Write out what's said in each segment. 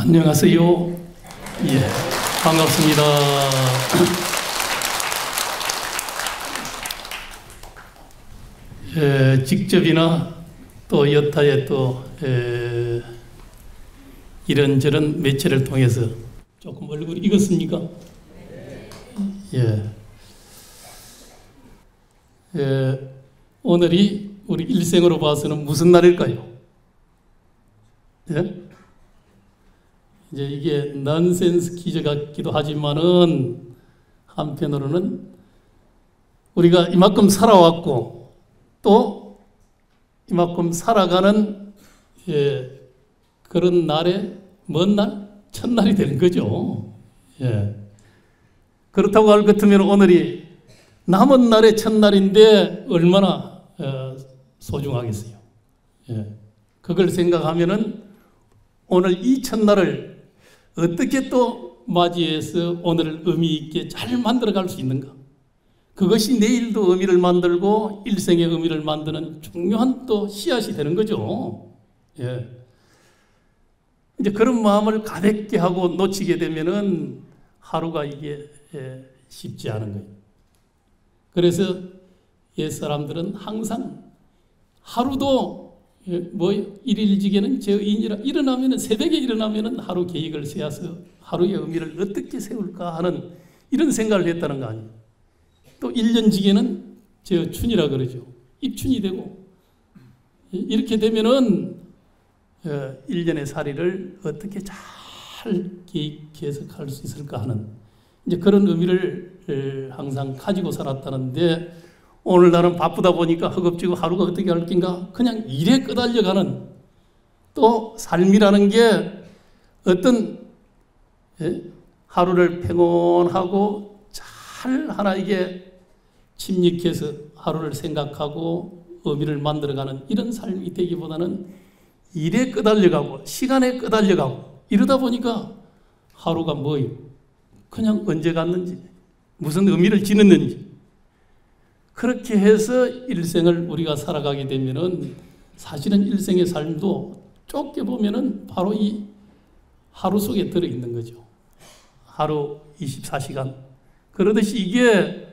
안녕하세요. 예, 반갑습니다. 직접이나 또 여타의 또 이런저런 매체를 통해서 조금 얼굴이 익었습니까? 예. 오늘이 우리 일생으로 봐서는 무슨 날일까요? 예? 이제 이게 넌센스 퀴즈 같기도 하지만은 한편으로는 우리가 이만큼 살아왔고 또 이만큼 살아가는 그런 날에 먼 날? 첫날이 되는 거죠. 예. 그렇다고 할 것 같으면 오늘이 남은 날의 첫날인데 얼마나 소중하겠어요. 예. 그걸 생각하면은 오늘 이 첫날을 어떻게 또 맞이해서 오늘을 의미 있게 잘 만들어갈 수 있는가? 그것이 내일도 의미를 만들고 일생의 의미를 만드는 중요한 또 씨앗이 되는 거죠. 예. 이제 그런 마음을 가볍게 하고 놓치게 되면은 하루가 이게 쉽지 않은 거예요. 그래서 옛 사람들은 항상 하루도 뭐 일일지게는 제의인이라 일어나면은 새벽에 일어나면은 하루 계획을 세워서 하루의 의미를 어떻게 세울까 하는 이런 생각을 했다는 거 아니에요. 또 1년지게는 춘이라 그러죠. 입춘이 되고 이렇게 되면은 1년의 살이를 어떻게 잘 계획해서 갈 수 있을까 하는 이제 그런 의미를 항상 가지고 살았다는데 오늘날은 바쁘다 보니까 허겁지겁 하루가 어떻게 할 낀가 그냥 일에 끄달려가는 또 삶이라는 게 어떤 하루를 평온하고 잘 하나에게 침입해서 하루를 생각하고 의미를 만들어가는 이런 삶이 되기보다는 일에 끄달려가고 시간에 끄달려가고 이러다 보니까 하루가 뭐예요? 그냥 언제 갔는지 무슨 의미를 지녔는지 그렇게 해서 일생을 우리가 살아가게 되면은 사실은 일생의 삶도 좁게 보면은 바로 이 하루 속에 들어있는 거죠. 하루 24시간. 그러듯이 이게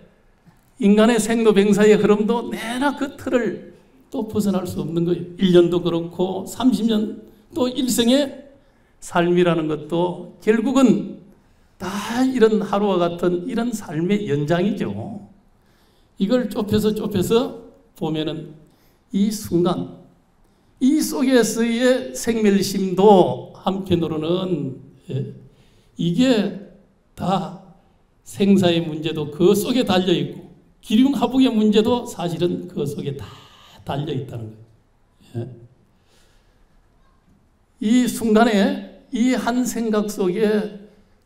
인간의 생로병사의 흐름도 내나 그 틀을 또 벗어날 수 없는 거예요. 1년도 그렇고 30년 또 일생의 삶이라는 것도 결국은 다 이런 하루와 같은 이런 삶의 연장이죠. 이걸 좁혀서 보면은 이 순간, 이 속에서의 생멸심도 한편으로는 이게 다 생사의 문제도 그 속에 달려있고 기륭하복의 문제도 사실은 그 속에 다 달려있다는 거예요. 이 순간에 이 한 생각 속에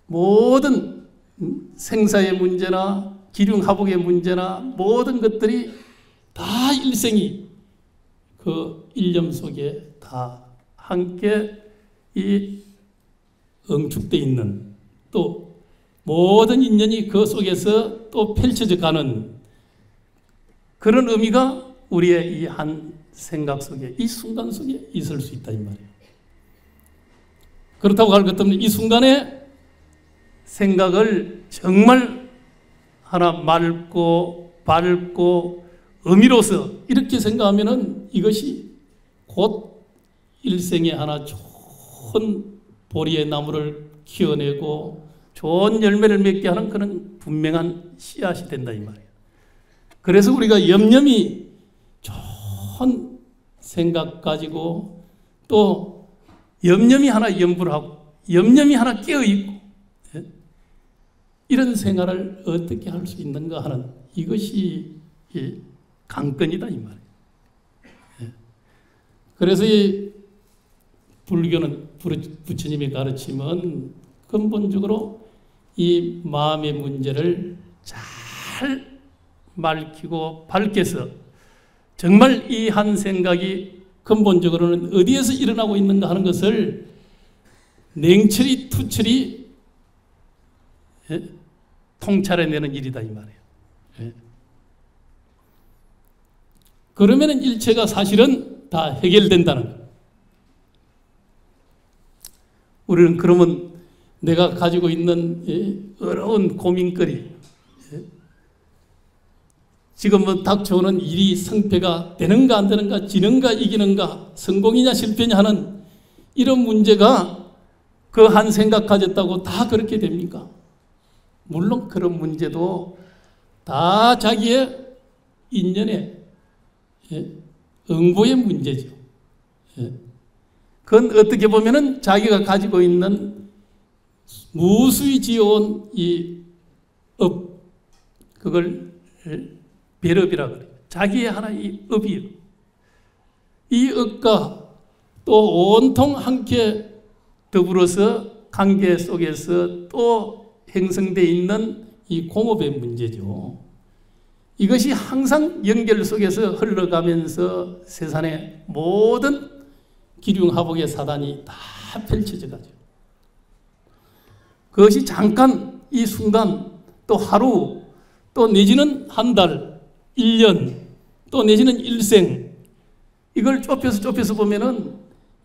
모든 생사의 문제나 기륭하복의 문제나 모든 것들이 다 일생이 그 일념 속에 다 함께 이 응축되어 있는 또 모든 인연이 그 속에서 또 펼쳐져 가는 그런 의미가 우리의 이 한 생각 속에 이 순간 속에 있을 수 있다 이 말이에요. 그렇다고 할 것 없는 이 순간에 생각을 정말 하나 맑고 밝고 의미로서 이렇게 생각하면은 이것이 곧 일생에 하나 좋은 보리의 나무를 키워내고 좋은 열매를 맺게 하는 그런 분명한 씨앗이 된다 이 말이에요. 그래서 우리가 염려히 좋은 생각 가지고 또 염려히 하나 염불 하고 염려히 하나 깨어 있고 이런 생활을 어떻게 할 수 있는가 하는 이것이 강건이다 이 말이에요. 그래서 이 불교는 부처님의 가르침은 근본적으로 이 마음의 문제를 잘 밝히고 밝혀서 정말 이 한 생각이 근본적으로는 어디에서 일어나고 있는가 하는 것을 냉철히 투철히 통찰해내는 일이다 이 말이에요. 그러면은 일체가 사실은 다 해결된다는 거예요. 우리는 그러면 내가 가지고 있는 어려운 고민거리, 지금 뭐 닥쳐오는 일이 성패가 되는가 안 되는가, 지는가 이기는가, 성공이냐 실패냐 하는 이런 문제가 그 한 생각 가졌다고 다 그렇게 됩니까? 물론 그런 문제도 다 자기의 인연의 응보의 문제죠. 그건 어떻게 보면은 자기가 가지고 있는 무수히 지어온 이 업, 그걸 배업이라고 그래요. 자기의 하나의 업이요. 이 업과 또 온통 함께 더불어서 관계 속에서 또 형성되어 있는 이 공업의 문제죠. 이것이 항상 연결 속에서 흘러가면서 세상의 모든 기륭하복의 사단이 다 펼쳐져 가죠. 그것이 잠깐 이 순간 또 하루 또 내지는 한 달, 1년 또 내지는 일생 이걸 좁혀서 보면은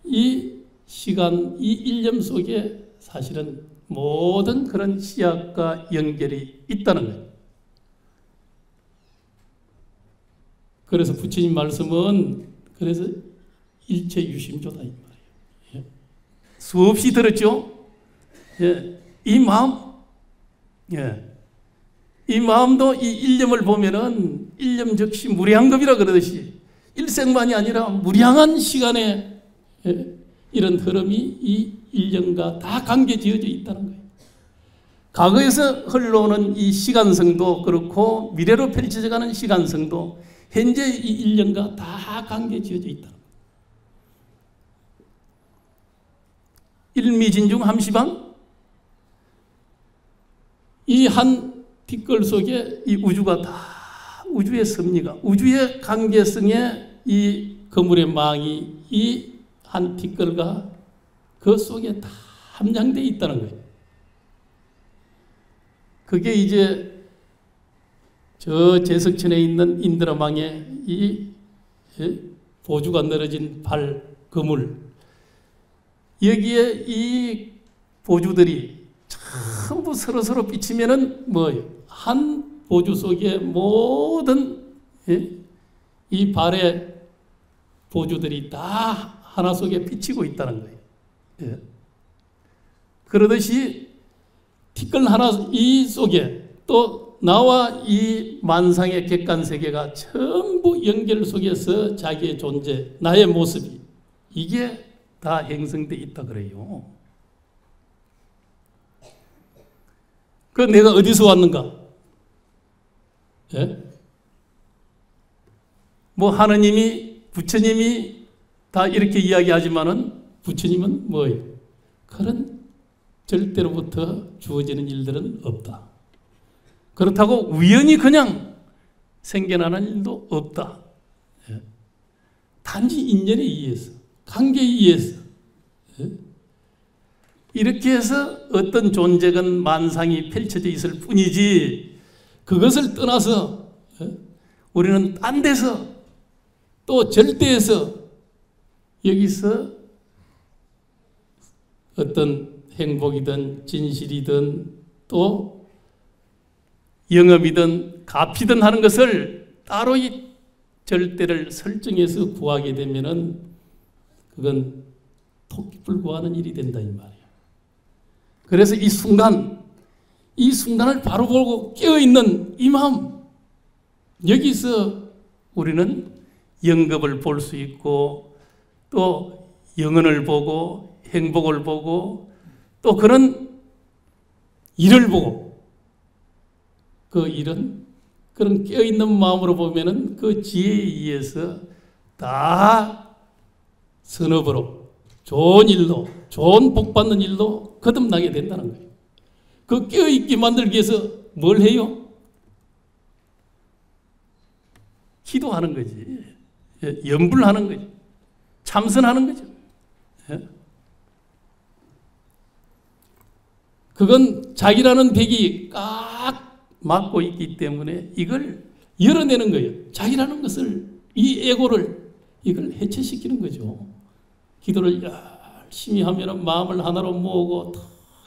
이 시간, 이 일념 속에 사실은 모든 그런 씨앗과 연결이 있다는 거예요. 그래서 부처님 말씀은 그래서 일체 유심조다 이 말이에요. 수없이 들었죠. 이 마음, 이 마음도 이 일념을 보면은 일념즉시 무량겁이라 그러듯이 일생만이 아니라 무량한 시간에 이런 흐름이 이 일념과 다 관계 지어져 있다는 거예요. 과거에서 흘러오는 이 시간성도 그렇고 미래로 펼쳐져가는 시간성도 현재 이 일념과 다 관계 지어져 있다. 일미진중 함시방 이 한 뒷걸 속에 이 우주가 다 우주의 섭리가 우주의 관계성에 이 거물의 망이 이 한 뒷걸과 그 속에 다 함량되어 있다는 거예요. 그게 이제 저 제석천에 있는 인드라망의 이 보주가 늘어진 발 그물 여기에 이 보주들이 전부 서로 비치면은 뭐예요? 한 보주 속에 모든 이 발의 보주들이 다 하나 속에 비치고 있다는 거예요. 그러듯이 티끌 하나 이 속에 또 나와 이 만상의 객관 세계가 전부 연결 속에서 자기의 존재, 나의 모습이 이게 다 형성되어 있다 그래요. 그 내가 어디서 왔는가? 뭐 하느님이 부처님이 다 이렇게 이야기하지만은 부처님은 뭐예요? 그런 절대로부터 주어지는 일들은 없다. 그렇다고 우연히 그냥 생겨나는 일도 없다. 단지 인연에 의해서, 관계에 의해서 이렇게 해서 어떤 존재건 만상이 펼쳐져 있을 뿐이지 그것을 떠나서 우리는 딴 데서 또 절대에서 여기서 어떤 행복이든 진실이든 또 영업이든 가피든 하는 것을 따로 이 절대를 설정해서 구하게 되면은 그건 토끼불구하는 일이 된다 이 말이에요. 그래서 이 순간을 바로 보고 깨어있는 이 마음 여기서 우리는 영겁을 볼 수 있고 또 영혼을 보고 행복을 보고 또 그런 일을 보고 그 일은 그런 깨어있는 마음으로 보면은 그 지혜에 의해서 다 선업으로 좋은 일로 좋은 복 받는 일로 거듭나게 된다는 거예요. 그 깨어있게 만들기 위해서 뭘 해요? 기도하는 거지. 염불하는 거지. 참선하는 거죠. 그건 자기라는 벽이 꽉 막고 있기 때문에 이걸 열어내는 거예요. 자기라는 것을 이 에고를 이걸 해체시키는 거죠. 기도를 열심히 하면은 마음을 하나로 모으고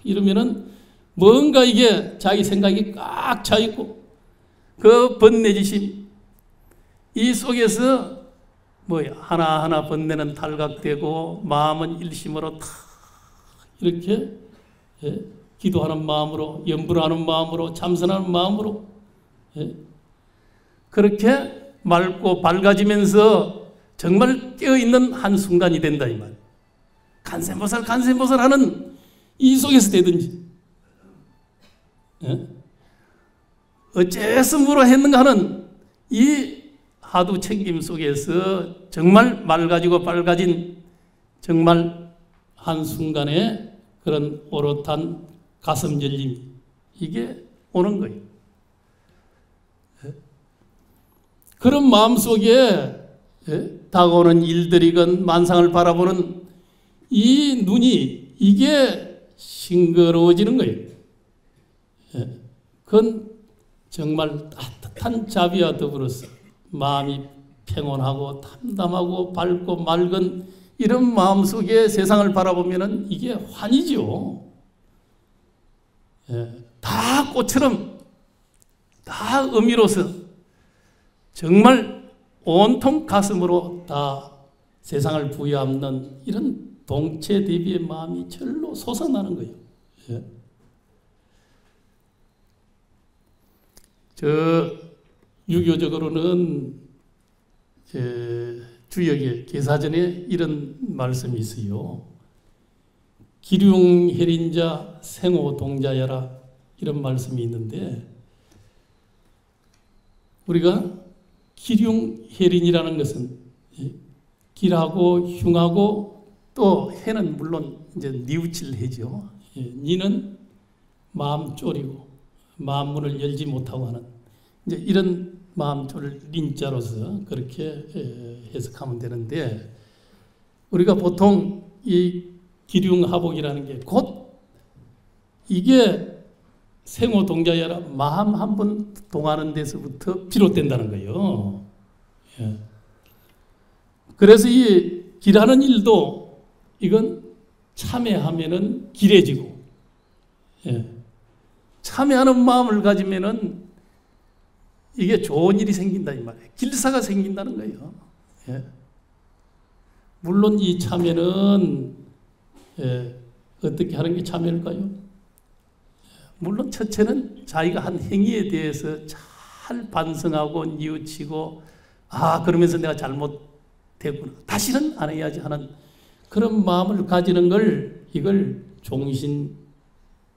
이러면은 뭔가 이게 자기 생각이 꽉 차 있고 그 번뇌지심 이 속에서 뭐야 하나하나 번뇌는 탈각되고 마음은 일심으로 다 이렇게 기도하는 마음으로 염불하는 마음으로 참선하는 마음으로 그렇게 맑고 밝아지면서 정말 깨어있는 한순간이 된다 이 말. 간센보살 간센보살 하는 이 속에서 되든지 어째서므로 했는가 하는 이 하두 챙김 속에서 정말 맑아지고 밝아진 정말 한순간에 그런 오롯한 가슴 열림 이게 오는 거예요. 그런 마음속에 다가오는 일들이건 만상을 바라보는 이 눈이 이게 싱그러워지는 거예요. 그건 정말 따뜻한 자비와 더불어서 마음이 평온하고 담담하고 밝고 맑은 이런 마음속에 세상을 바라보면 이게 환이죠. 다 꽃처럼 다 의미로서 정말 온통 가슴으로 다 세상을 부여하는 이런 동체 대비의 마음이 절로 솟아나는 거예요. 유교적으로는 주역의 계사전에 이런 말씀이 있어요. 기륭해린자 생오동자야라 이런 말씀이 있는데 우리가 기륭해린이라는 것은 길하고 흉하고 또 해는 물론 이제 뉘우칠 해죠. 니는 마음 졸이고 마음 문을 열지 못하고 하는 이제 이런 마음 졸을 린자로서 그렇게 해석하면 되는데 우리가 보통 이 기륭하복이라는 게 곧 이게 생오동자야라 마음 한 번 동하는 데서부터 비롯된다는 거예요. 그래서 이 길하는 일도 이건 참회하면은 길해지고 참회하는 마음을 가지면은 이게 좋은 일이 생긴다 이 말이에요. 길사가 생긴다는 거예요. 물론 이 참회는 어떻게 하는 게 참회일까요? 물론 첫째는 자기가 한 행위에 대해서 잘 반성하고 뉘우치고 그러면서 내가 잘못됐구나 다시는 안 해야지 하는 그런 마음을 가지는 걸 이걸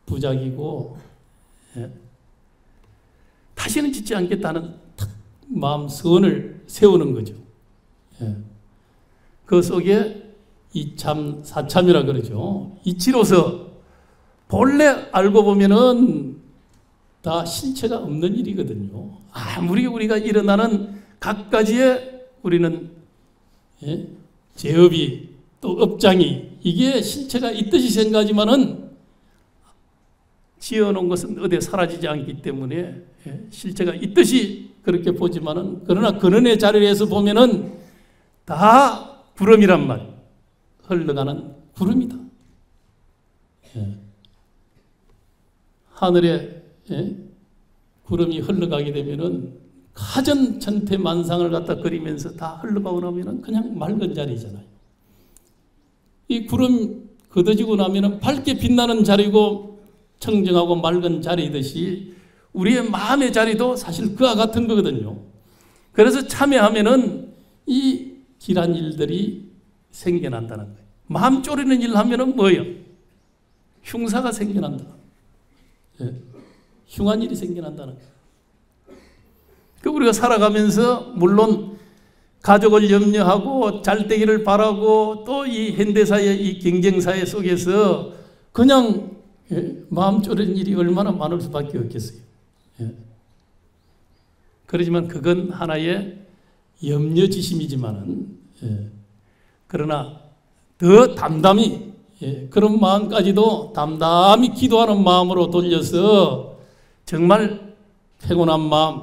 종신부작이고 다시는 짓지 않겠다는 마음 선을 세우는 거죠. 그 속에 이참 사참이라 그러죠. 이치로서 본래 알고 보면은 다 실체가 없는 일이거든요. 아무리 우리가 일어나는 각가지의 우리는 제업이 또 업장이 이게 실체가 있듯이 생각하지만은 지어놓은 것은 어디에 사라지지 않기 때문에 실체가 있듯이 그렇게 보지만은 그러나 근원의 자리에서 보면은 다 구름이란 말, 흘러가는 구름이다. 하늘에 구름이 흘러가게 되면은 가전천태 만상을 갖다 그리면서 다 흘러가고 나면은 그냥 맑은 자리잖아요. 이 구름 걷어지고 나면은 밝게 빛나는 자리고 청정하고 맑은 자리이듯이 우리의 마음의 자리도 사실 그와 같은 거거든요. 그래서 참여하면은 이 길한 일들이 생겨난다는 거예요. 마음 졸이는 일 하면은 뭐예요? 흉사가 생겨난다. 흉한 일이 생겨난다는 거예요. 그 우리가 살아가면서 물론 가족을 염려하고 잘되기를 바라고 또 이 현대사회 이 경쟁사회 속에서 그냥 마음 졸이는 일이 얼마나 많을 수밖에 없겠어요. 그렇지만 그건 하나의 염려지심이지만은 그러나 더 담담히 그런 마음까지도 담담히 기도하는 마음으로 돌려서 정말 평온한 마음,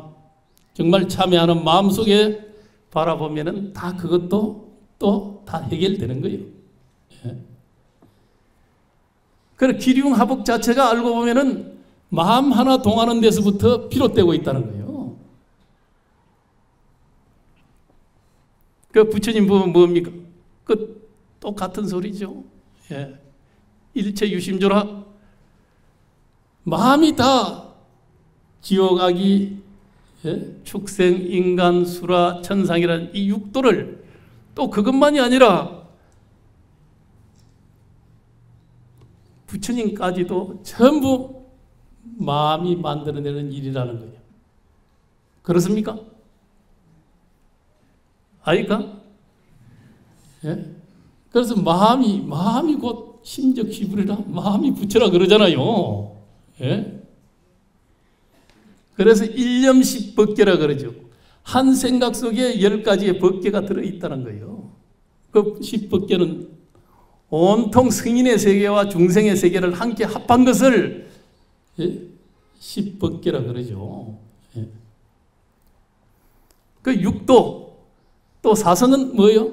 정말 참여하는 마음 속에 바라보면은 다 그것도 또 다 해결되는 거예요. 그래 기륭합옥 자체가 알고 보면은 마음 하나 동하는 데서부터 비롯되고 있다는 거예요. 그 부처님 보면 뭡니까? 그 똑같은 소리죠. 예. 일체 유심조라. 마음이 다 지옥악이, 예? 축생, 인간, 수라, 천상이라는 이 육도를 또 그것만이 아니라 부처님까지도 전부 마음이 만들어내는 일이라는 거예요. 그렇습니까? 아니까? 예? 그래서 마음이 곧 심적 시불이라 마음이 부처라 그러잖아요. 예? 그래서 일념십 법계라 그러죠. 한 생각 속에 10가지의 법계가 들어있다는 거예요. 그 십법계는 온통 승인의 세계와 중생의 세계를 함께 합한 것을 십법계라 그러죠. 예. 그 육도, 또 사선은 뭐예요?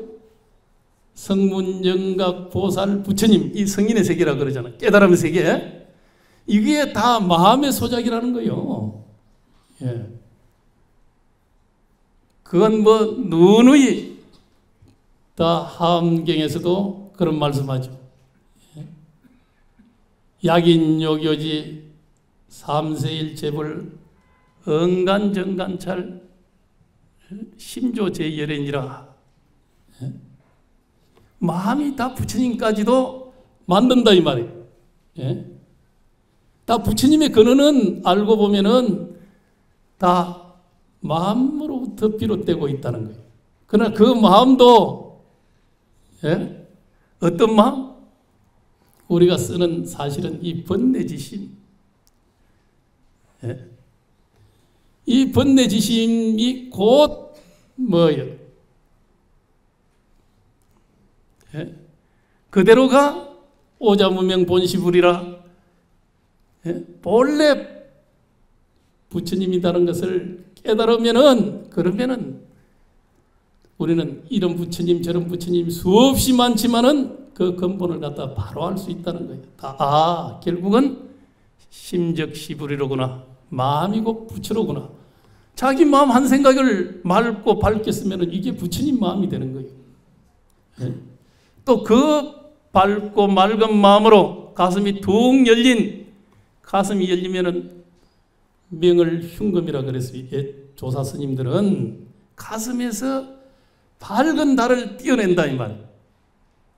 성문, 영각, 보살, 부처님, 이 성인의 세계라 그러잖아요. 깨달음의 세계. 이게 다 마음의 소작이라는 거예요. 예. 그건 뭐 누누이 다 하엄경에서도 그런 말씀하죠. 예. 약인욕요지 삼세일체불 언간정간찰 심조제열행이라. 예. 마음이 다 부처님까지도 만든다 이 말이에요. 예. 다 부처님의 근원은 알고 보면은 다 마음으로부터 비롯되고 있다는 거예요. 그러나 그 마음도, 예? 어떤 마음? 우리가 쓰는 사실은 이 번뇌지심. 예? 이 번뇌지심이 곧 뭐예요? 예? 그대로가 오자무명 본시불이라. 예? 본래 부처님이라는 것을 깨달으면은, 그러면은 우리는 이런 부처님 저런 부처님 수없이 많지만은 그 근본을 갖다 바로 알 수 있다는 거예요. 결국은 심적시불이로구나. 마음이고 부처로구나. 자기 마음 한 생각을 맑고 밝게 쓰면은 이게 부처님 마음이 되는 거예요. 예? 또 그 밝고 맑은 마음으로 가슴이 툭 열린, 가슴이 열리면은 명을 흉금이라 그랬어요. 조사 스님들은 가슴에서 밝은 달을 띄어낸다 이 말이에요.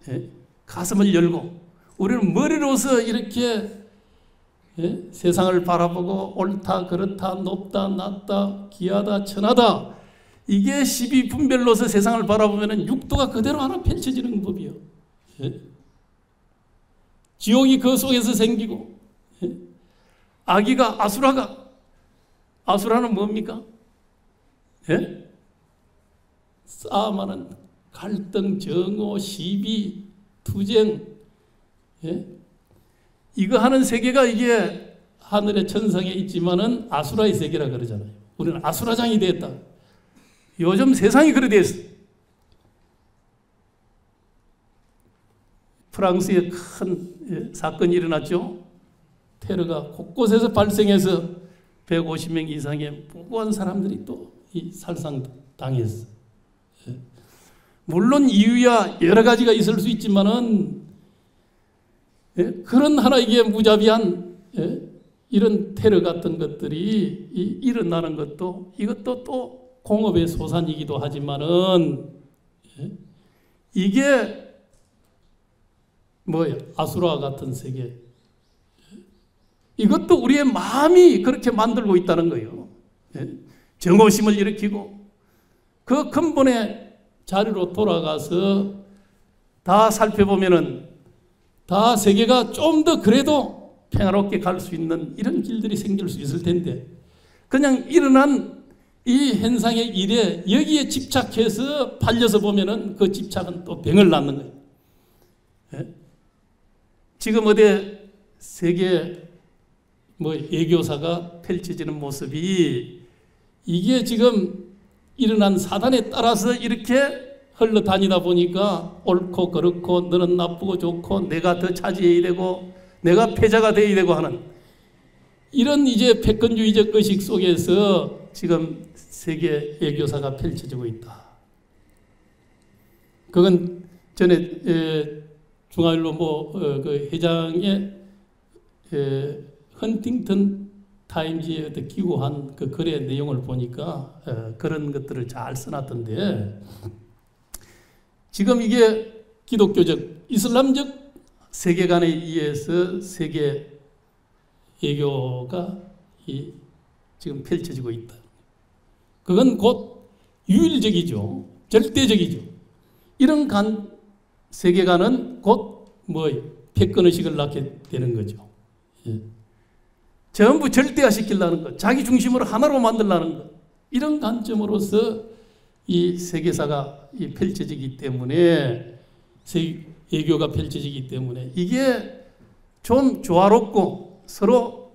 예? 가슴을 열고 우리는 머리로서 이렇게, 예? 세상을 바라보고 옳다 그렇다 높다 낮다 귀하다 천하다 이게 시비분별로서 세상을 바라보면 육도가 그대로 하나 펼쳐지는 법이요. 예? 지옥이 그 속에서 생기고, 예? 아기가 아수라는 뭡니까? 예? 싸움하는 갈등, 정오, 시비, 투쟁, 예? 이거 하는 세계가 이게 하늘의 천상에 있지만은 아수라의 세계라 그러잖아요. 우리는 아수라장이 됐다. 요즘 세상이 그래 됐어. 프랑스에 큰 사건이 일어났죠. 테러가 곳곳에서 발생해서 150명 이상의 무고한 사람들이 또 살상당했어. 물론 이유야 여러 가지가 있을 수 있지만은, 그런 하나 이게 무자비한, 이런 테러 같은 것들이 일어나는 것도 이것도 또 공업의 소산이기도 하지만은, 이게 뭐예요? 아수라 같은 세계. 이것도 우리의 마음이 그렇게 만들고 있다는 거예요. 정오심을 일으키고 그 근본의 자리로 돌아가서 다 살펴보면은 다 세계가 좀 더 그래도 평화롭게 갈 수 있는 이런 길들이 생길 수 있을 텐데, 그냥 일어난 이 현상의 일에 여기에 집착해서 팔려서 보면은 그 집착은 또 병을 낳는 거예요. 지금 어디 세계 예교사가 펼쳐지는 모습이 이게 지금 일어난 사단에 따라서 이렇게 흘러다니다 보니까 옳고 그렇고 너는 나쁘고 좋고 내가 더 차지해야 되고 내가 패자가 되어야 되고 하는 이런 이제 패권주의적 의식 속에서 지금 세계 외교사가 펼쳐지고 있다. 그건 전에 중앙일보 그 회장의 헌팅턴 타임즈에 기고한 그 글의 내용을 보니까 그런 것들을 잘 써놨던데, 지금 이게 기독교적, 이슬람적 세계관에 의해서 세계 외교가 지금 펼쳐지고 있다. 그건 곧 유일적이죠. 절대적이죠. 이런 세계관은 곧 패권의식을 낳게 되는 거죠. 예. 전부 절대화시키려는 것, 자기 중심으로 하나로 만들려는 것, 이런 관점으로서 이 세계사가 펼쳐지기 때문에, 외교가 펼쳐지기 때문에 이게 좀 조화롭고 서로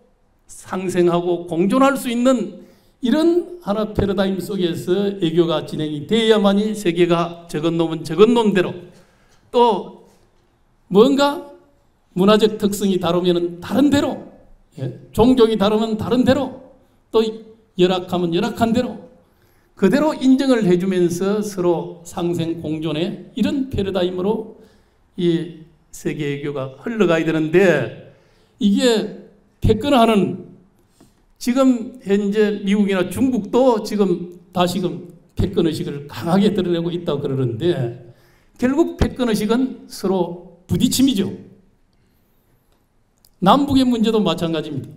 상생하고 공존할 수 있는 이런 하나 패러다임 속에서 외교가 진행이 돼야만이 세계가 적은 놈은 적은 놈대로, 또 뭔가 문화적 특성이 다르면 다른 대로, 종족이 다르면 다른 대로, 또 열악하면 열악한 대로 그대로 인정을 해주면서 서로 상생 공존의 이런 패러다임으로 이 세계 외교가 흘러가야 되는데, 이게 패권하는, 지금 현재 미국이나 중국도 지금 다시금 패권의식을 강하게 드러내고 있다고 그러는데, 결국 패권의식은 서로 부딪힘이죠. 남북의 문제도 마찬가지입니다.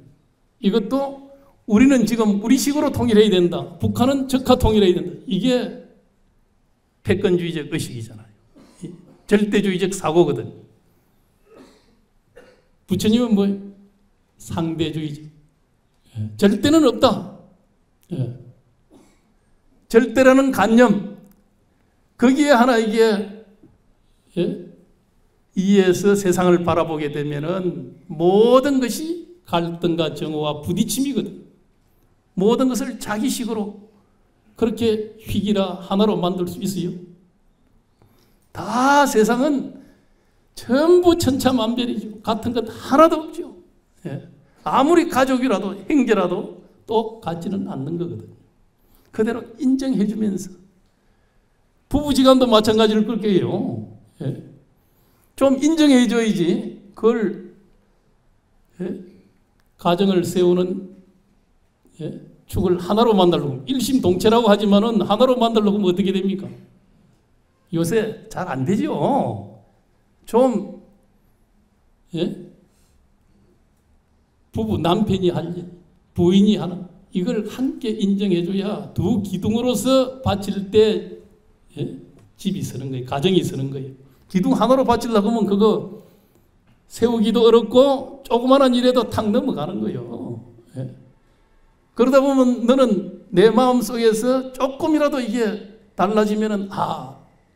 이것도 우리는 지금 우리식으로 통일해야 된다, 북한은 적화 통일해야 된다, 이게 패권주의적 의식이잖아요. 절대주의적 사고거든요. 부처님은 뭐예요? 상대주의적. 절대는 없다. 절대라는 관념, 거기에 하나 이게 이에서 세상을 바라보게 되면은 모든 것이 갈등과 정오와 부딪힘이거든. 모든 것을 자기식으로 그렇게 휘기라 하나로 만들 수 있어요? 다 세상은 전부 천차만별이죠. 같은 것 하나도 없죠. 아무리 가족이라도 형제라도 또 같지는 않는 거거든요. 그대로 인정해주면서, 부부지간도 마찬가지를 그렇게 해요. 좀 인정해줘야지. 그걸 가정을 세우는 축을 하나로 만들려고, 일심동체라고 하지만은 하나로 만들려고 하면 어떻게 됩니까? 요새 잘 안 되죠. 좀 부부, 남편이 할 일, 부인이 하는, 이걸 함께 인정해줘야 두 기둥으로서 바칠 때 집이 서는 거예요. 가정이 서는 거예요. 기둥 하나로 바치려고 하면 그거 세우기도 어렵고 조그마한 일에도 탁 넘어가는 거예요. 그러다 보면 너는 내 마음속에서 조금이라도 이게 달라지면은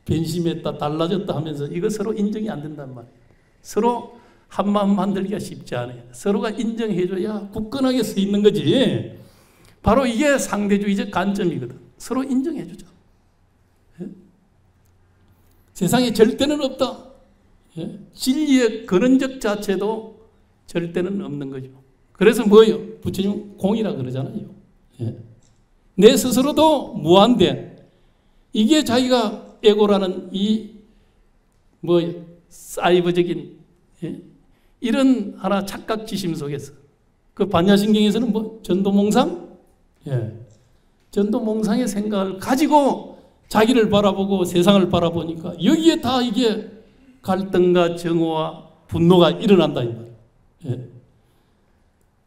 변심했다, 달라졌다 하면서 이거 서로 인정이 안 된단 말이에요. 서로 한 마음 만들기가 쉽지 않아요. 서로가 인정해줘야 굳건하게 서 있는 거지. 바로 이게 상대주의적 관점이거든. 서로 인정해주자. 세상에 절대는 없다. 진리의 근원적 자체도 절대는 없는 거죠. 그래서 뭐예요? 부처님은 공이라 그러잖아요. 내 스스로도 무한대. 이게 자기가 에고라는 사이버적인 이런 하나 착각지심 속에서, 그 반야신경에서는 전도몽상? 전도몽상의 생각을 가지고 자기를 바라보고 세상을 바라보니까 여기에 다 이게 갈등과 정오와 분노가 일어난다 이 말이에요.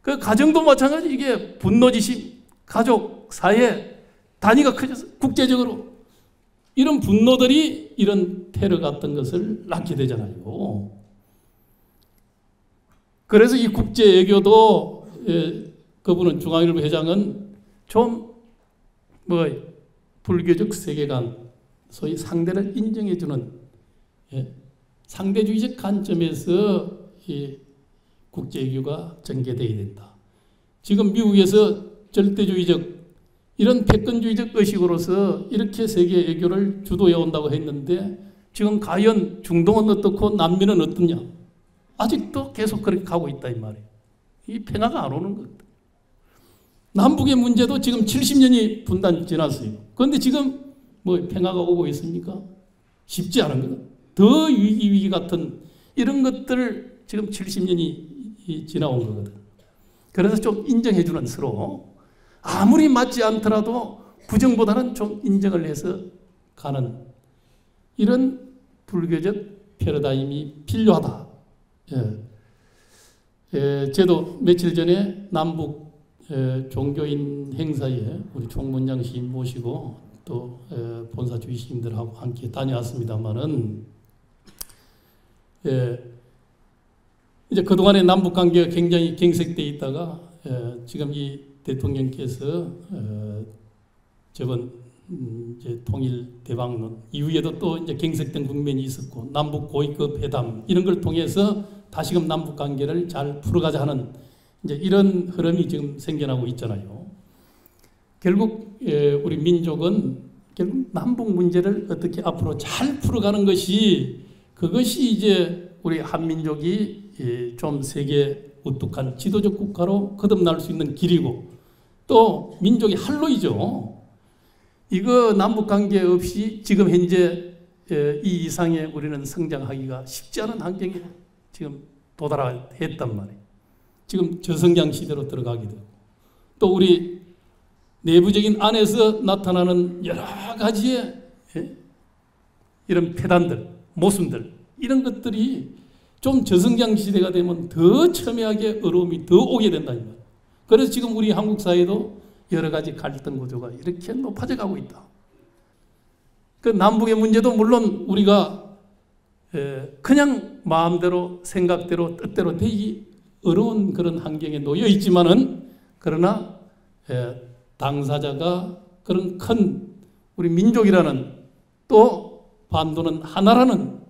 그 가정도 마찬가지. 이게 분노지심, 가족, 사회 단위가 커져서 국제적으로 이런 분노들이 이런 테러 같은 것을 낳게 되잖아요. 그래서 이 국제 외교도 그분은 중앙일보 회장은 좀 불교적 세계관, 소위 상대를 인정해주는 상대주의적 관점에서 이 국제 외교가 전개되어야 된다. 지금 미국에서 절대주의적 이런 패권주의적 의식으로서 이렇게 세계 외교를 주도해 온다고 했는데, 지금 과연 중동은 어떻고 남미는 어떠냐? 아직도 계속 그렇게 가고 있다 이 말이에요. 이 평화가 안 오는 겁니다. 남북의 문제도 지금 70년이 분단 지났어요. 그런데 지금 뭐 평화가 오고 있습니까? 쉽지 않은 거다. 더 위기 같은 이런 것들 지금 70년이 지나온 거거든. 그래서 좀 인정해주는 서로 아무리 맞지 않더라도 부정보다는 좀 인정을 해서 가는 이런 불교적 패러다임이 필요하다. 저도 며칠 전에 남북 종교인 행사에 우리 총문장 시인 모시고 또 본사 주의시인들하고 함께 다녀왔습니다만은 이제 그동안에 남북 관계가 굉장히 경색돼 있다가 지금 이 대통령께서 저번 이제 통일 대박론 이후에도 또 이제 경색된 국면이 있었고 남북 고위급 회담 이런 걸 통해서 다시금 남북 관계를 잘 풀어가자 하는 이제 이런 흐름이 지금 생겨나고 있잖아요. 결국 우리 민족은 결국 남북 문제를 어떻게 앞으로 잘 풀어가는 것이 그것이 이제 우리 한민족이 좀 세계 우뚝한 지도적 국가로 거듭날 수 있는 길이고 또 민족의 활로이죠. 이거 남북관계 없이 지금 현재 이 이상의 우리는 성장하기가 쉽지 않은 환경에 지금 도달했단 말이에요. 지금 저성장 시대로 들어가게 되고 또 우리 내부적인 안에서 나타나는 여러 가지의 이런 폐단들, 모순들 이런 것들이 좀 저성장 시대가 되면 더 첨예하게 어려움이 더 오게 된다. 그래서 지금 우리 한국 사회도 여러 가지 갈등 구조가 이렇게 높아져 가고 있다. 그 남북의 문제도 물론 우리가 그냥 마음대로 생각대로 뜻대로 되기 어려운 그런 환경에 놓여 있지만은 그러나 당사자가 그런 큰 우리 민족이라는 또 반도는 하나라는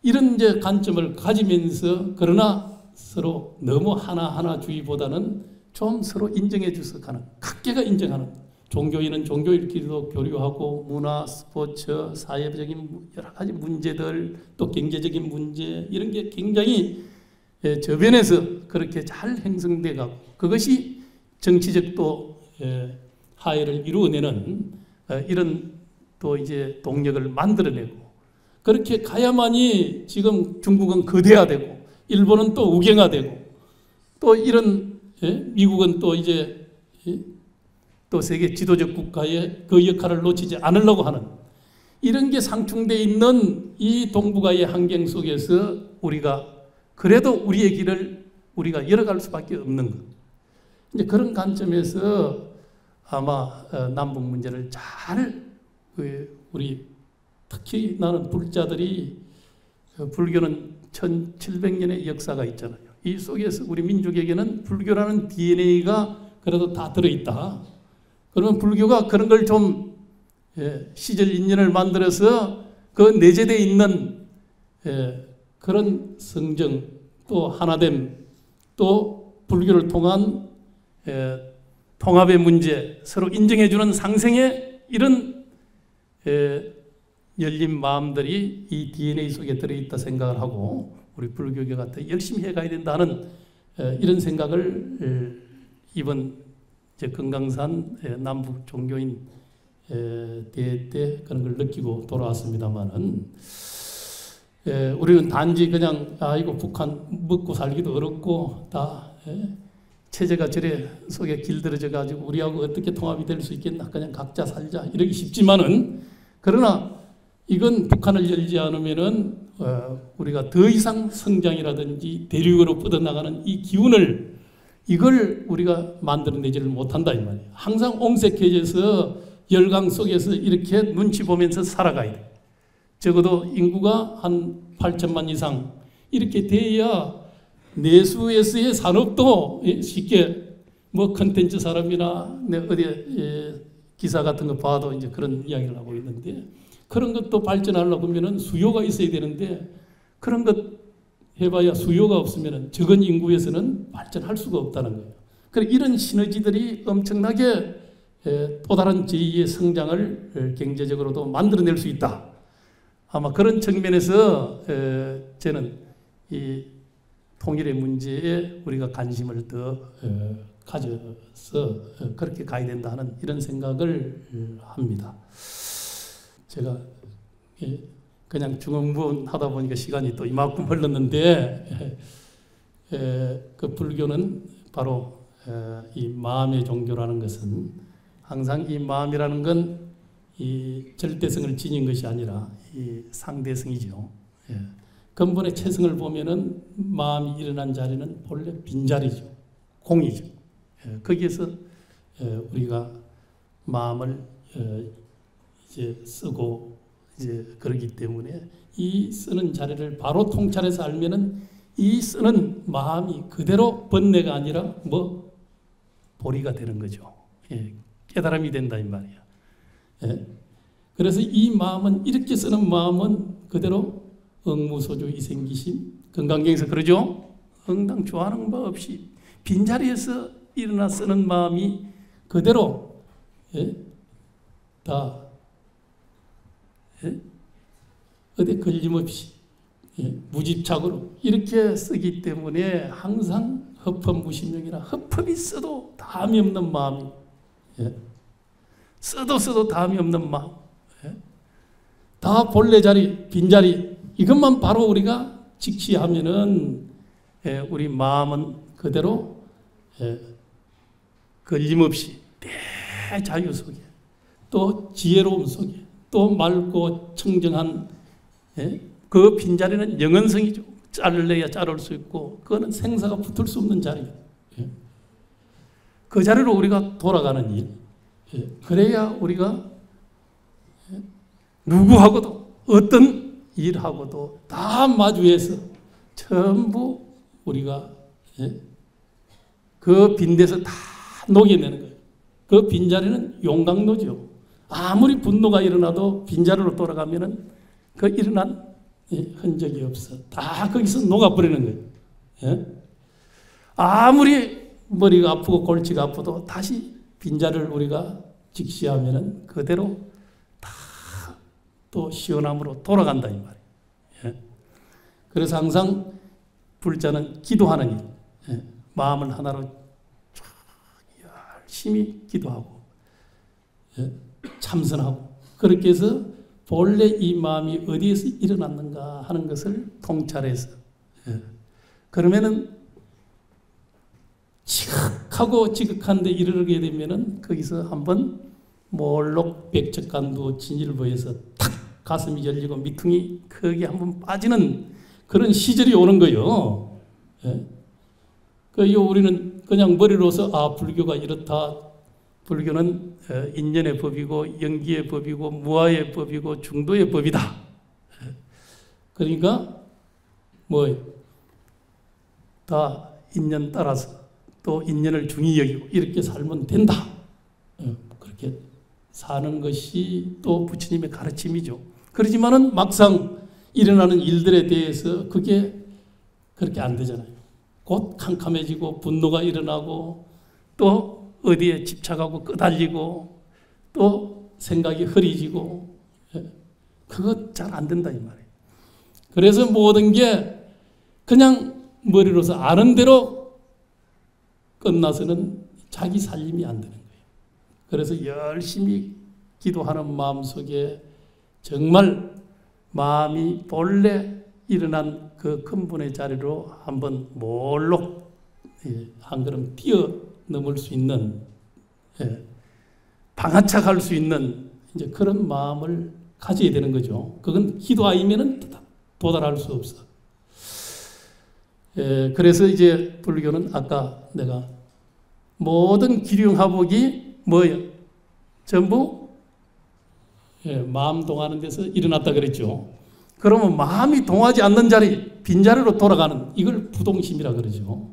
이런 이제 관점을 가지면서 그러나 서로 너무 하나하나주의보다는 좀 서로 인정해 주서 가는 각계가 인정하는 종교인은 종교인끼리도 교류하고 문화, 스포츠, 사회적인 여러 가지 문제들 또 경제적인 문제 이런 게 굉장히 저변에서 그렇게 잘 형성돼 가고 그것이 정치적 또 화해를 이루어내는 이런 또 이제 동력을 만들어내고 그렇게 가야만이 지금 중국은 거대화되고 일본은 또 우경화되고 또 이런 미국은 또 이제 또 세계 지도적 국가의 그 역할을 놓치지 않으려고 하는 이런 게 상충되어 있는 이 동북아의 환경 속에서 우리가 그래도 우리의 길을 우리가 열어갈 수밖에 없는 것. 이제 그런 관점에서 아마 남북 문제를 잘 우리 특히 나는 불자들이 불교는 1700년의 역사가 있잖아요. 이 속에서 우리 민족에게는 불교라는 DNA가 그래도 다 들어있다. 그러면 불교가 그런 걸 좀 시절 인연을 만들어서 그 내재되어 있는 그런 성정 또 하나됨 또 불교를 통한 통합의 문제 서로 인정해주는 상생의 이런 열린 마음들이 이 DNA 속에 들어있다 생각을 하고 우리 불교계가 더 열심히 해가야 된다는 이런 생각을 이번 금강산 남북 종교인 대회 때 그런 걸 느끼고 돌아왔습니다만은 우리는 단지 그냥 이거 북한 먹고 살기도 어렵고 다 체제가 저래 속에 길들여져 가지고 우리하고 어떻게 통합이 될 수 있겠나 그냥 각자 살자 이러기 쉽지만은 그러나 이건 북한을 열지 않으면은 우리가 더 이상 성장이라든지 대륙으로 뻗어나가는 이 기운을 이걸 우리가 만들어내지를 못한다 이 말이에요. 항상 옹색해져서 열강 속에서 이렇게 눈치 보면서 살아가야 돼. 적어도 인구가 한 8천만 이상 이렇게 돼야 내수에서의 산업도 쉽게 뭐 컨텐츠 사람이나 어디 기사 같은 거 봐도 이제 그런 이야기를 하고 있는데 그런 것도 발전하려고 하면은 수요가 있어야 되는데 그런 것 해봐야 수요가 없으면은 적은 인구에서는 발전할 수가 없다는 거예요. 그래서 이런 시너지들이 엄청나게 또 다른 제2의 성장을 경제적으로도 만들어낼 수 있다. 아마 그런 측면에서 저는 이 통일의 문제에 우리가 관심을 더 가져서 그렇게 가야 된다 하는 이런 생각을 합니다. 제가 그냥 중흥부원 하다 보니까 시간이 또 이만큼 흘렀는데 그 불교는 바로 이 마음의 종교라는 것은 항상 이 마음이라는 건 이 절대성을 지닌 것이 아니라 이 상대성이죠. 근본의 체성을 보면은 마음이 일어난 자리는 본래 빈자리죠. 공이죠. 거기에서 우리가 마음을 이제 쓰고 이제 그러기 때문에 이 쓰는 자리를 바로 통찰해서 알면은 이 쓰는 마음이 그대로 번뇌가 아니라 뭐 보리가 되는 거죠. 깨달음이 된다 이 말이야. 그래서 이 마음은 이렇게 쓰는 마음은 그대로 응무소주 이생기심 건강경에서 그러죠. 응당 좋아하는 바 없이 빈자리에서 일어나 쓰는 마음이 그대로 다 어디 걸림없이 무집착으로 이렇게 쓰기 때문에 항상 허법무심령이라 허법이 써도 담이 없는 마음이 써도 담이 없는 마음 다 본래 자리 빈자리 이것만 바로 우리가 직시하면은 우리 마음은 그대로 걸림없이 대자유 속에 또 지혜로움 속에 또 맑고 청정한 그 빈자리는 영원성이죠. 자를래야 자를 수 있고 그거는 생사가 붙을 수 없는 자리예요. 그 자리로 우리가 돌아가는 일 그래야 우리가 누구하고도 어떤 일하고도 다 마주해서 전부 우리가 그 빈대에서 다 녹여내는 거예요. 그 빈자리는 용광로죠. 아무리 분노가 일어나도 빈자리로 돌아가면은 그 일어난 흔적이 없어. 다 거기서 녹아버리는 거예요. 아무리 머리가 아프고 골치가 아파도 다시 빈자리를 우리가 직시하면은 그대로 다 또 시원함으로 돌아간다 이 말이에요. 그래서 항상 불자는 기도하는 일, 마음을 하나로 열심히 기도하고 참선하고 그렇게 해서 본래 이 마음이 어디에서 일어났는가 하는 것을 통찰해서 그러면은 지극하고 지극한 데 이르게 되면은 거기서 한번 몰록 백척간두 진일보에서 탁 가슴이 열리고 미퉁이 크게 한번 빠지는 그런 시절이 오는 거예요. 우리는 그냥 머리로서 아 불교가 이렇다. 불교는 인연의 법이고 연기의 법이고 무아의 법이고 중도의 법이다. 그러니까 뭐 다 인연 따라서 또 인연을 중히 여기고 이렇게 살면 된다. 그렇게 사는 것이 또 부처님의 가르침이죠. 그렇지만은 막상 일어나는 일들에 대해서 그게 그렇게 안 되잖아요. 곧 캄캄해지고 분노가 일어나고 또 어디에 집착하고 끄달리고 또 생각이 흐리지고 그거 잘 안 된다 이 말이에요. 그래서 모든 게 그냥 머리로서 아는 대로 끝나서는 자기 살림이 안 되는 거예요. 그래서 열심히 기도하는 마음속에 정말 마음이 본래 일어난 그 근본의 자리로 한번 몰록 한 걸음 뛰어넘을 수 있는 방아착할 수 있는 이제 그런 마음을 가져야 되는 거죠. 그건 기도 아니면은 도달할 수 없어. 그래서 이제 불교는 아까 내가 모든 기륭하복이 뭐예요? 전부 마음 동하는 데서 일어났다 그랬죠. 그러면 마음이 동하지 않는 자리, 빈자리로 돌아가는 이걸 부동심이라 그러죠.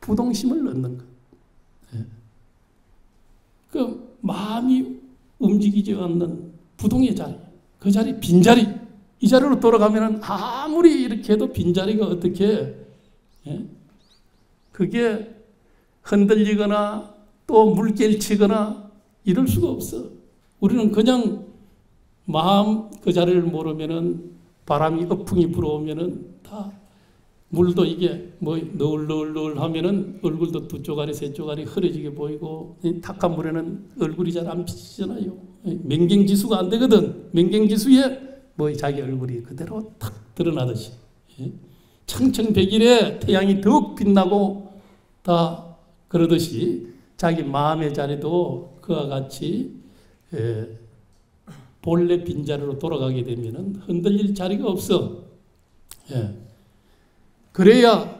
부동심을 넣는 것. 그 마음이 움직이지 않는 부동의 자리, 그 자리, 빈자리, 이 자리로 돌아가면 아무리 이렇게 해도 빈자리가 어떻게 그게 흔들리거나 또 물결치거나 이럴 수가 없어. 우리는 그냥 마음 그 자리를 모르면은 바람이 어풍이 불어오면은 다 물도 이게 뭐 너울너울 하면은 얼굴도 두 쪼가리 세 쪼가리 흐려지게 보이고 탁한 물에는 얼굴이 잘 안 비치잖아요. 맹경지수가 안 되거든. 맹경지수에 뭐 자기 얼굴이 그대로 탁 드러나듯이 청천백일에 태양이 더욱 빛나고 다 그러듯이 자기 마음의 자리도 그와 같이 본래 빈자리로 돌아가게 되면은 흔들릴 자리가 없어. 그래야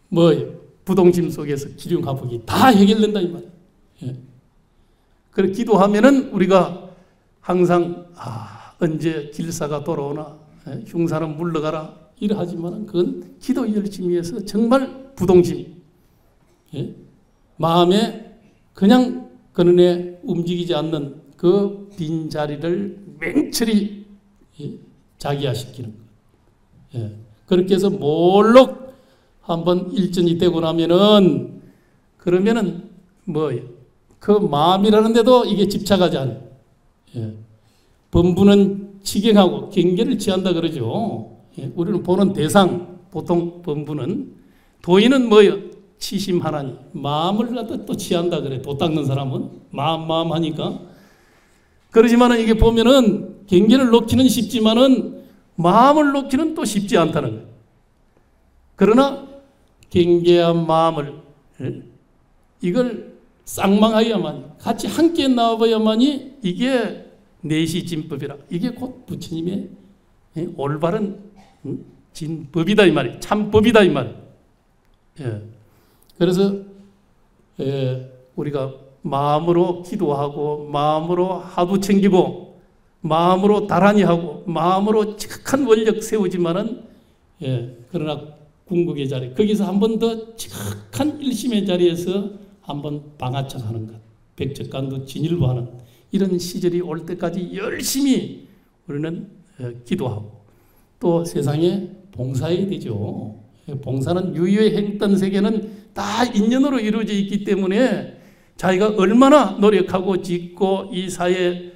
뭐 부동심 속에서 기륭화복이 다 해결된다 이 말이야. 그래 기도하면은 우리가 항상 언제 길사가 돌아오나 흉사는 물러가라 이러하지만은 그건 기도 열심히 해서 정말 부동심 마음에 그냥 그는에 움직이지 않는 그 빈자리를 맹철히 자기화시키는 거예요. 그렇게 해서 몰록 한번 일전이 되고 나면은 그러면은 뭐 그 마음이라는 데도 이게 집착하지 않아요. 범부는 치경하고 경계를 취한다 그러죠. 우리는 보는 대상, 보통 범부는 도인은 뭐예요? 치심 하나니 마음을 갖다 또 취한다 그래. 도 닦는 사람은 마음 하니까. 그러지만은 이게 보면은 경계를 놓기는 쉽지만은 마음을 놓기는 또 쉽지 않다는 거예요. 그러나 경계한 마음을 이걸 쌍망하여야만 같이 함께 나와봐야만이 이게 내시진법이라 이게 곧 부처님의 올바른 진법이다 이 말이에요. 참법이다 이 말이에요. 그래서 우리가 마음으로 기도하고 마음으로 하도 챙기고 마음으로 다란히 하고 마음으로 지극한 원력 세우지만은 그러나 궁극의 자리 거기서 한 번 더 지극한 일심의 자리에서 한번 방아착하는 것 백척간도 진일보하는 이런 시절이 올 때까지 열심히 우리는 기도하고 또 세상에 봉사해야 되죠. 봉사는 유유에 행던 세계는 다 인연으로 이루어져 있기 때문에 자기가 얼마나 노력하고 짓고 이 사회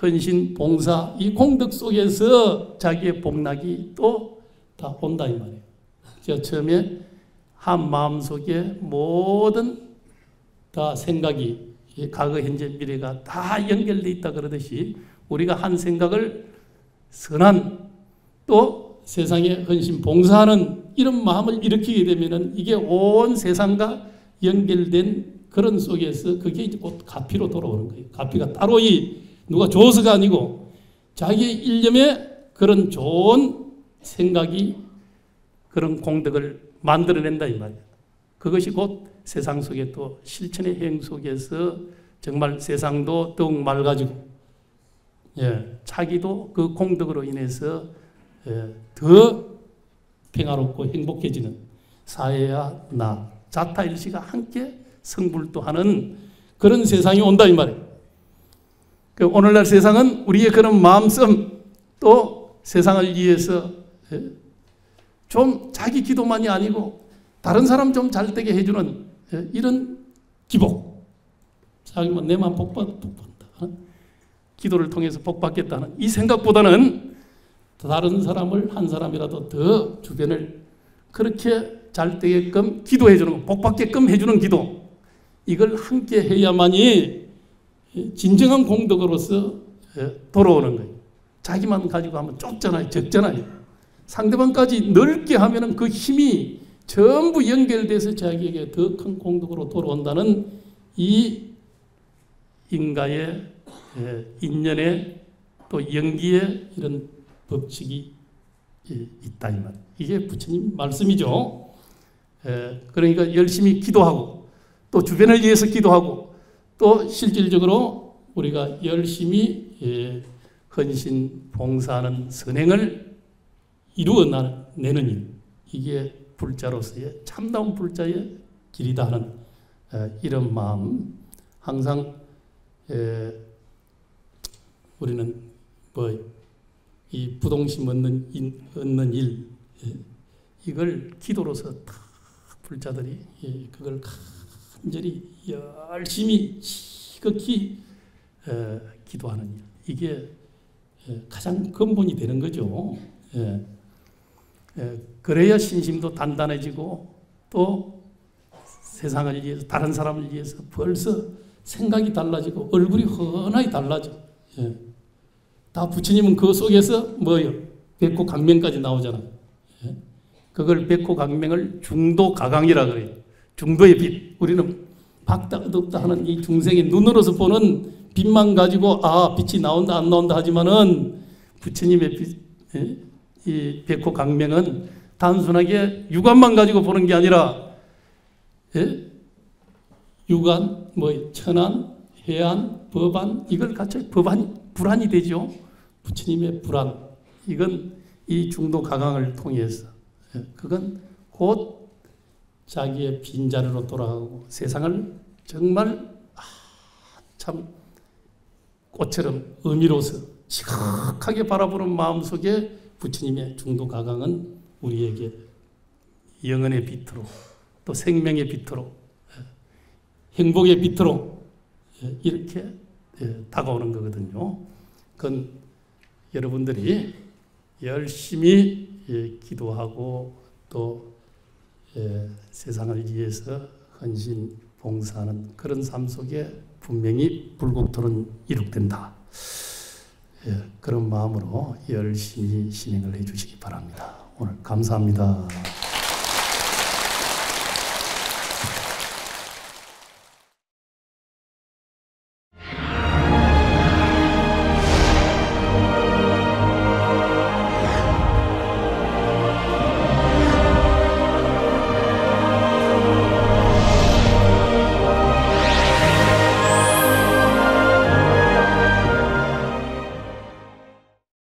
헌신, 봉사, 이 공덕 속에서 자기의 복락이 또 다 온다 이 말이에요. 제가 처음에 한 마음속에 모든 다 생각이 과거, 현재, 미래가 다 연결되어 있다 그러듯이 우리가 한 생각을 선한 또 세상에 헌신, 봉사하는 이런 마음을 일으키게 되면은 이게 온 세상과 연결된 그런 속에서 그게 이제 곧 가피로 돌아오는 거예요. 가피가 따로 누가 줘서가 아니고 자기의 일념에 그런 좋은 생각이 그런 공덕을 만들어낸다 이 말이에요. 그것이 곧 세상 속에 또 실천의 행 속에서 정말 세상도 더욱 맑아지고 자기도 그 공덕으로 인해서 더 평화롭고 행복해지는 사회와 나 자타일시가 함께 성불토하는 그런 세상이 온다 이 말이에요. 오늘날 세상은 우리의 그런 마음씀 또 세상을 위해서 좀 자기 기도만이 아니고 다른 사람 좀 잘되게 해주는 이런 기복 자기만 내만 복받는다 기도를 통해서 복받겠다는 이 생각보다는 다른 사람을 한 사람이라도 더 주변을 그렇게 잘되게끔 기도해주는 거 복받게끔 해주는 기도 이걸 함께 해야만이 진정한 공덕으로서 돌아오는 거예요. 자기만 가지고 하면 좁잖아요. 적잖아요. 상대방까지 넓게 하면은 그 힘이 전부 연결돼서 자기에게 더 큰 공덕으로 돌아온다는 이 인가의 인연의 또 연기의 이런 법칙이 있다 이 말. 이게 부처님 말씀이죠. 그러니까 열심히 기도하고 또 주변을 위해서 기도하고 또 실질적으로 우리가 열심히 헌신 봉사하는 선행을 이루어내는 일 이게 불자로서의 참다운 불자의 길이다 하는 이런 마음 항상 우리는 뭐 이 부동심 얻는 일 이걸 기도로서 다 불자들이 그걸 간절히 열심히 지극히 기도하는 일 이게 가장 근본이 되는 거죠. 그래야 신심도 단단해지고 또 세상을 위해서 다른 사람을 위해서 벌써 생각이 달라지고 얼굴이 환하게 달라져. 다 부처님은 그 속에서 뭐예요? 백호 강명까지 나오잖아요. 그걸 백호 강명을 중도 가강이라 그래요. 중도의 빛. 우리는 박다 어둡다 하는 이 중생의 눈으로서 보는 빛만 가지고 빛이 나온다 안 나온다 하지만은 부처님의 빛, 이 백호 강명은 단순하게 육안만 가지고 보는 게 아니라 육안, 천안, 해안, 법안 이걸 갖춰 불안이 되죠. 부처님의 불안 이건 이 중도 가강을 통해서 그건 곧 자기의 빈자리로 돌아가고 세상을 정말 참 꽃처럼 의미로서 시각하게 바라보는 마음속에 부처님의 중도 가강은 우리에게 영혼의 빛으로 또 생명의 빛으로 행복의 빛으로 이렇게 다가오는 거거든요. 그건 여러분들이 열심히 기도하고 또 세상을 위해서 헌신 봉사하는 그런 삶 속에 분명히 불국토는 이룩된다. 그런 마음으로 열심히 진행을 해 주시기 바랍니다. 오늘 감사합니다.